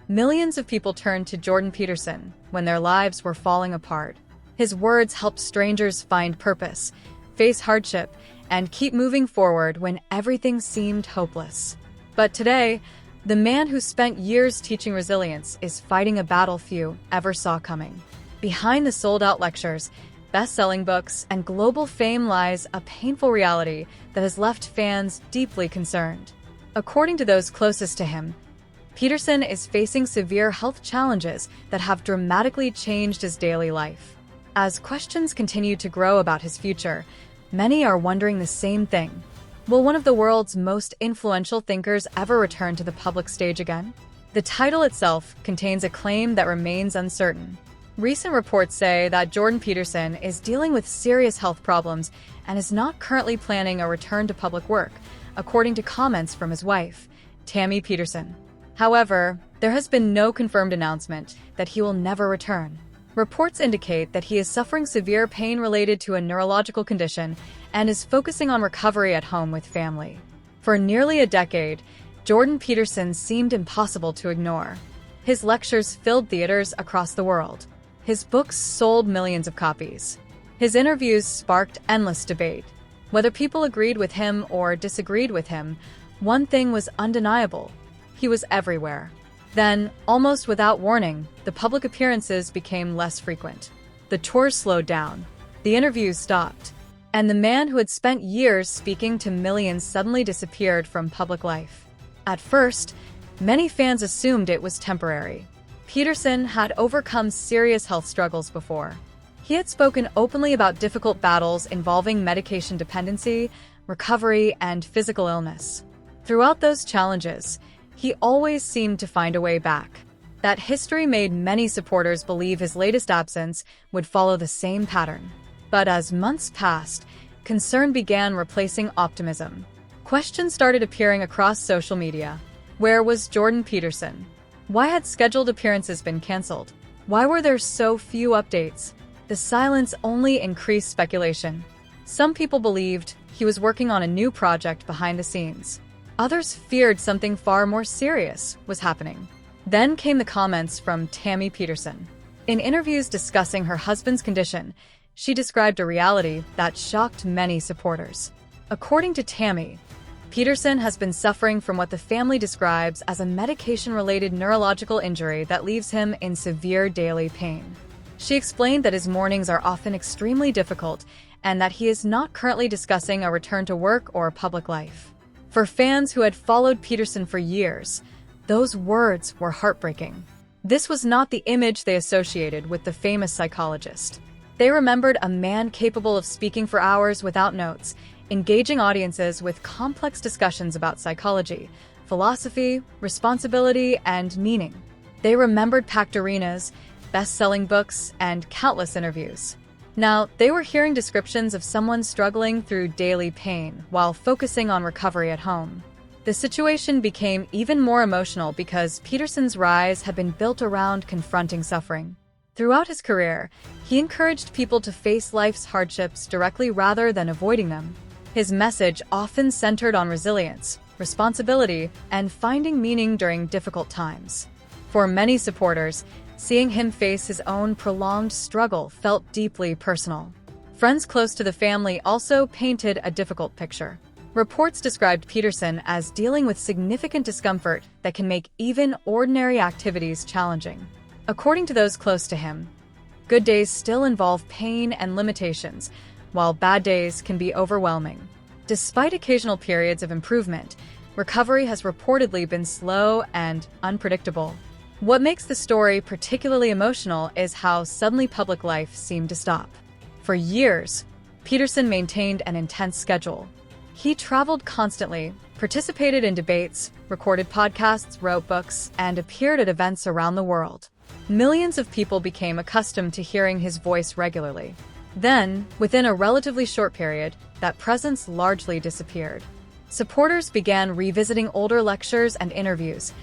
millions of people turned to Jordan Peterson when their lives were falling apart. His words helped strangers find purpose, face hardship, and keep moving forward when everything seemed hopeless. But today, the man who spent years teaching resilience is fighting a battle few ever saw coming. Behind the sold-out lectures, best-selling books, and global fame lies a painful reality that has left fans deeply concerned. According to those closest to him, Peterson is facing severe health challenges that have dramatically changed his daily life. As questions continue to grow about his future, many are wondering the same thing. Will one of the world's most influential thinkers ever return to the public stage again? The title itself contains a claim that remains uncertain. Recent reports say that Jordan Peterson is dealing with serious health problems and is not currently planning a return to public work, according to comments from his wife, Tammy Peterson. However, there has been no confirmed announcement that he will never return. Reports indicate that he is suffering severe pain related to a neurological condition and is focusing on recovery at home with family. For nearly a decade, Jordan Peterson seemed impossible to ignore. His lectures filled theaters across the world. His books sold millions of copies. His interviews sparked endless debate. Whether people agreed with him or disagreed with him, one thing was undeniable: he was everywhere. Then, almost without warning, the public appearances became less frequent. The tours slowed down, the interviews stopped, and the man who had spent years speaking to millions suddenly disappeared from public life. At first, many fans assumed it was temporary. Peterson had overcome serious health struggles before. He had spoken openly about difficult battles involving medication dependency, recovery, and physical illness. Throughout those challenges, he always seemed to find a way back. That history made many supporters believe his latest absence would follow the same pattern. But as months passed, concern began replacing optimism. Questions started appearing across social media. Where was Jordan Peterson? Why had scheduled appearances been canceled? Why were there so few updates? The silence only increased speculation. Some people believed he was working on a new project behind the scenes. Others feared something far more serious was happening. Then came the comments from Tammy Peterson. In interviews discussing her husband's condition, she described a reality that shocked many supporters. According to Tammy, Peterson has been suffering from what the family describes as a medication-related neurological injury that leaves him in severe daily pain. She explained that his mornings are often extremely difficult and that he is not currently discussing a return to work or public life. For fans who had followed Peterson for years, those words were heartbreaking. This was not the image they associated with the famous psychologist. They remembered a man capable of speaking for hours without notes, engaging audiences with complex discussions about psychology, philosophy, responsibility, and meaning. They remembered packed arenas, best-selling books, and countless interviews. Now, they were hearing descriptions of someone struggling through daily pain while focusing on recovery at home. The situation became even more emotional because Peterson's rise had been built around confronting suffering. Throughout his career, he encouraged people to face life's hardships directly rather than avoiding them. His message often centered on resilience, responsibility, and finding meaning during difficult times. For many supporters, seeing him face his own prolonged struggle felt deeply personal. Friends close to the family also painted a difficult picture. Reports described Peterson as dealing with significant discomfort that can make even ordinary activities challenging. According to those close to him, good days still involve pain and limitations, while bad days can be overwhelming. Despite occasional periods of improvement, recovery has reportedly been slow and unpredictable. What makes the story particularly emotional is how suddenly public life seemed to stop. For years, Peterson maintained an intense schedule. He traveled constantly, participated in debates, recorded podcasts, wrote books, and appeared at events around the world. Millions of people became accustomed to hearing his voice regularly. Then, within a relatively short period, that presence largely disappeared. Supporters began revisiting older lectures and interviews,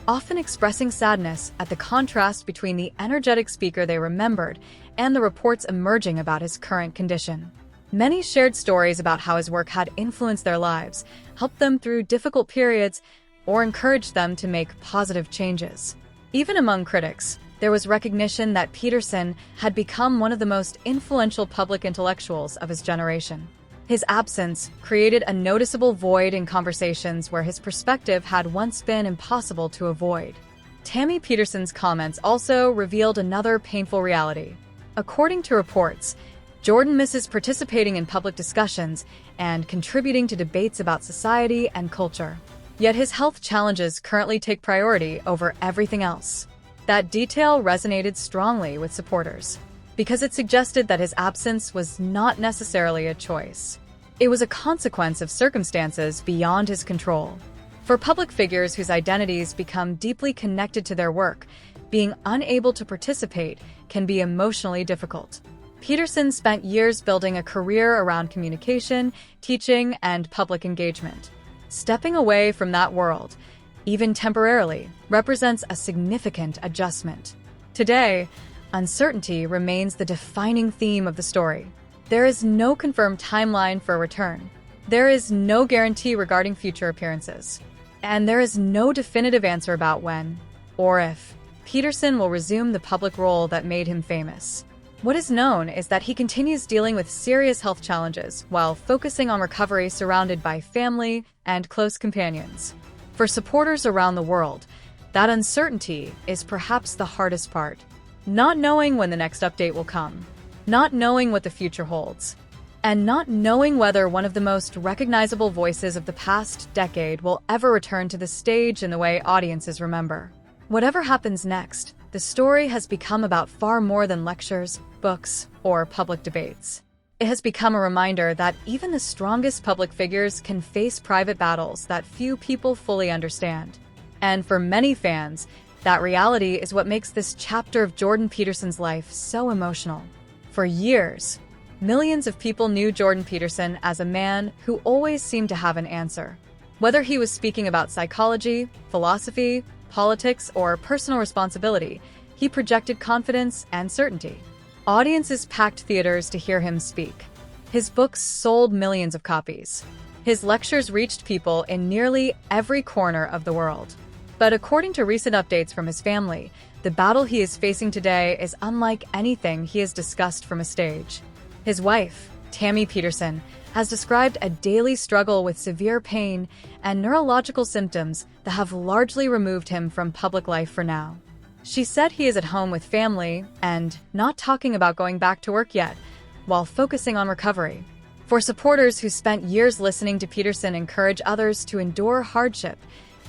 often expressing sadness at the contrast between the energetic speaker they remembered and the reports emerging about his current condition. Many shared stories about how his work had influenced their lives, helped them through difficult periods, or encouraged them to make positive changes. Even among critics, there was recognition that Peterson had become one of the most influential public intellectuals of his generation. His absence created a noticeable void in conversations where his perspective had once been impossible to avoid. Tammy Peterson's comments also revealed another painful reality. According to reports, Jordan misses participating in public discussions and contributing to debates about society and culture. Yet his health challenges currently take priority over everything else. That detail resonated strongly with supporters, because it suggested that his absence was not necessarily a choice. It was a consequence of circumstances beyond his control. For public figures whose identities become deeply connected to their work, being unable to participate can be emotionally difficult. Peterson spent years building a career around communication, teaching, and public engagement. Stepping away from that world, even temporarily, represents a significant adjustment. Today, uncertainty remains the defining theme of the story. There is no confirmed timeline for a return. There is no guarantee regarding future appearances. And there is no definitive answer about when, or if, Peterson will resume the public role that made him famous. What is known is that he continues dealing with serious health challenges while focusing on recovery, surrounded by family and close companions. For supporters around the world, that uncertainty is perhaps the hardest part. Not knowing when the next update will come, not knowing what the future holds, and not knowing whether one of the most recognizable voices of the past decade will ever return to the stage in the way audiences remember. Whatever happens next, the story has become about far more than lectures, books, or public debates. It has become a reminder that even the strongest public figures can face private battles that few people fully understand. And for many fans, that reality is what makes this chapter of Jordan Peterson's life so emotional. For years, millions of people knew Jordan Peterson as a man who always seemed to have an answer. Whether he was speaking about psychology, philosophy, politics, or personal responsibility, he projected confidence and certainty. Audiences packed theaters to hear him speak. His books sold millions of copies. His lectures reached people in nearly every corner of the world. But according to recent updates from his family, the battle he is facing today is unlike anything he has discussed from a stage. His wife, Tammy Peterson, has described a daily struggle with severe pain and neurological symptoms that have largely removed him from public life for now. She said he is at home with family and not talking about going back to work yet, while focusing on recovery. For supporters who spent years listening to Peterson encourage others to endure hardship,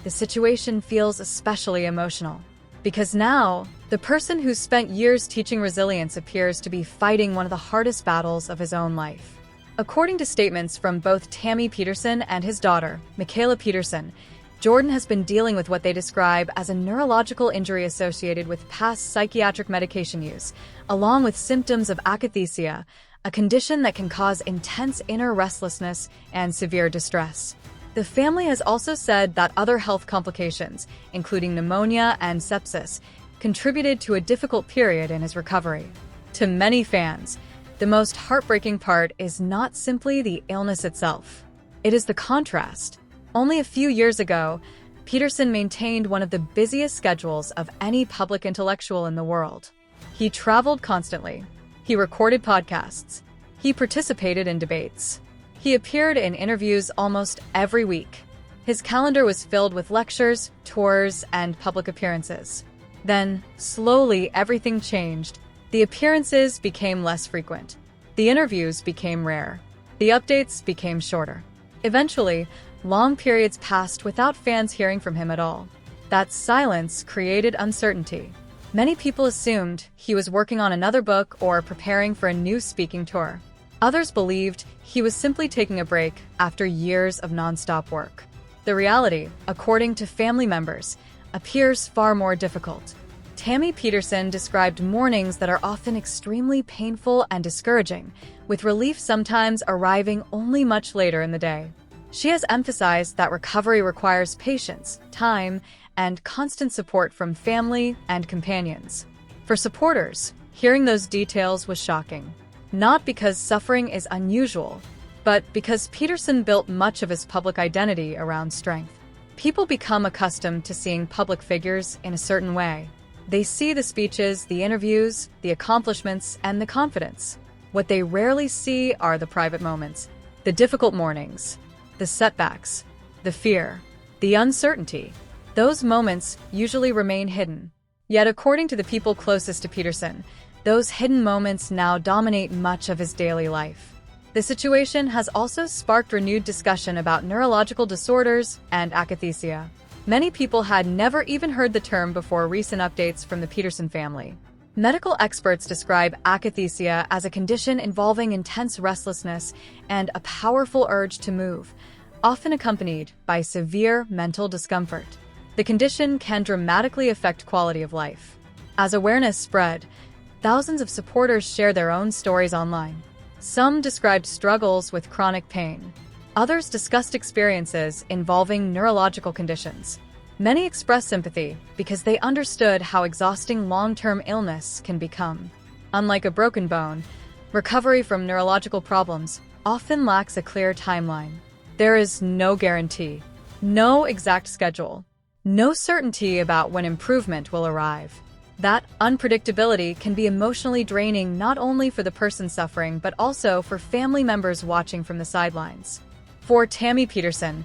the situation feels especially emotional. Because now, the person who spent years teaching resilience appears to be fighting one of the hardest battles of his own life. According to statements from both Tammy Peterson and his daughter, Michaela Peterson, Jordan has been dealing with what they describe as a neurological injury associated with past psychiatric medication use, along with symptoms of akathisia, a condition that can cause intense inner restlessness and severe distress. The family has also said that other health complications, including pneumonia and sepsis, contributed to a difficult period in his recovery. To many fans, the most heartbreaking part is not simply the illness itself. It is the contrast. Only a few years ago, Peterson maintained one of the busiest schedules of any public intellectual in the world. He traveled constantly. He recorded podcasts. He participated in debates. He appeared in interviews almost every week. His calendar was filled with lectures, tours, and public appearances. Then, slowly, everything changed. The appearances became less frequent. The interviews became rare. The updates became shorter. Eventually, long periods passed without fans hearing from him at all. That silence created uncertainty. Many people assumed he was working on another book or preparing for a new speaking tour. Others believed he was simply taking a break after years of nonstop work. The reality, according to family members, appears far more difficult. Tammy Peterson described mornings that are often extremely painful and discouraging, with relief sometimes arriving only much later in the day. She has emphasized that recovery requires patience, time, and constant support from family and companions. For supporters, hearing those details was shocking. Not because suffering is unusual, but because Peterson built much of his public identity around strength. People become accustomed to seeing public figures in a certain way. They see the speeches, the interviews, the accomplishments, and the confidence. What they rarely see are the private moments, the difficult mornings, the setbacks, the fear, the uncertainty. Those moments usually remain hidden. Yet, according to the people closest to Peterson, those hidden moments now dominate much of his daily life. The situation has also sparked renewed discussion about neurological disorders and akathisia. Many people had never even heard the term before recent updates from the Peterson family. Medical experts describe akathisia as a condition involving intense restlessness and a powerful urge to move, often accompanied by severe mental discomfort. The condition can dramatically affect quality of life. As awareness spread, thousands of supporters share their own stories online. Some described struggles with chronic pain. Others discussed experiences involving neurological conditions. Many expressed sympathy because they understood how exhausting long-term illness can become. Unlike a broken bone, recovery from neurological problems often lacks a clear timeline. There is no guarantee, no exact schedule, no certainty about when improvement will arrive. That unpredictability can be emotionally draining not only for the person suffering but also for family members watching from the sidelines. For Tammy Peterson,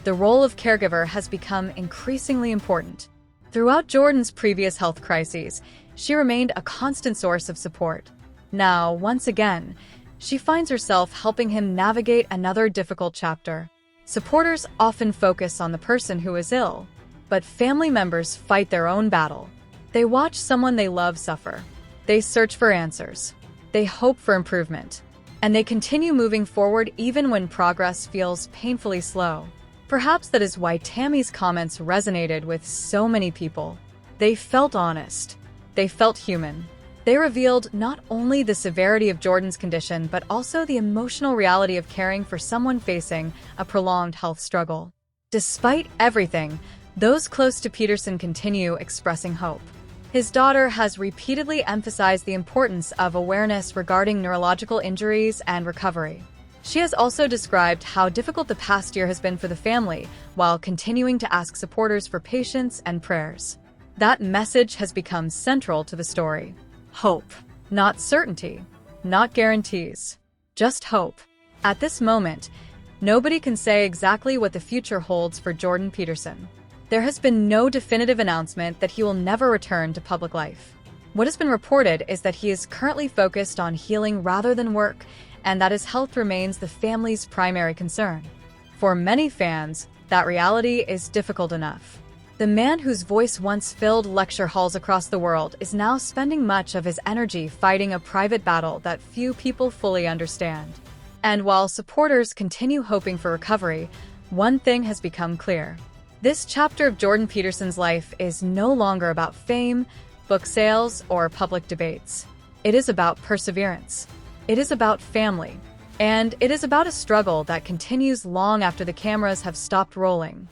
the role of caregiver has become increasingly important. Throughout Jordan's previous health crises, she remained a constant source of support. Now, once again, she finds herself helping him navigate another difficult chapter. Supporters often focus on the person who is ill, but family members fight their own battle. They watch someone they love suffer. They search for answers. They hope for improvement. And they continue moving forward even when progress feels painfully slow. Perhaps that is why Tammy's comments resonated with so many people. They felt honest. They felt human. They revealed not only the severity of Jordan's condition, but also the emotional reality of caring for someone facing a prolonged health struggle. Despite everything, those close to Peterson continue expressing hope. His daughter has repeatedly emphasized the importance of awareness regarding neurological injuries and recovery. She has also described how difficult the past year has been for the family, while continuing to ask supporters for patience and prayers. That message has become central to the story. Hope. Not certainty. Not guarantees. Just hope. At this moment, nobody can say exactly what the future holds for Jordan Peterson. There has been no definitive announcement that he will never return to public life. What has been reported is that he is currently focused on healing rather than work, and that his health remains the family's primary concern. For many fans, that reality is difficult enough. The man whose voice once filled lecture halls across the world is now spending much of his energy fighting a private battle that few people fully understand. And while supporters continue hoping for recovery, one thing has become clear. This chapter of Jordan Peterson's life is no longer about fame, book sales, or public debates. It is about perseverance. It is about family. And it is about a struggle that continues long after the cameras have stopped rolling.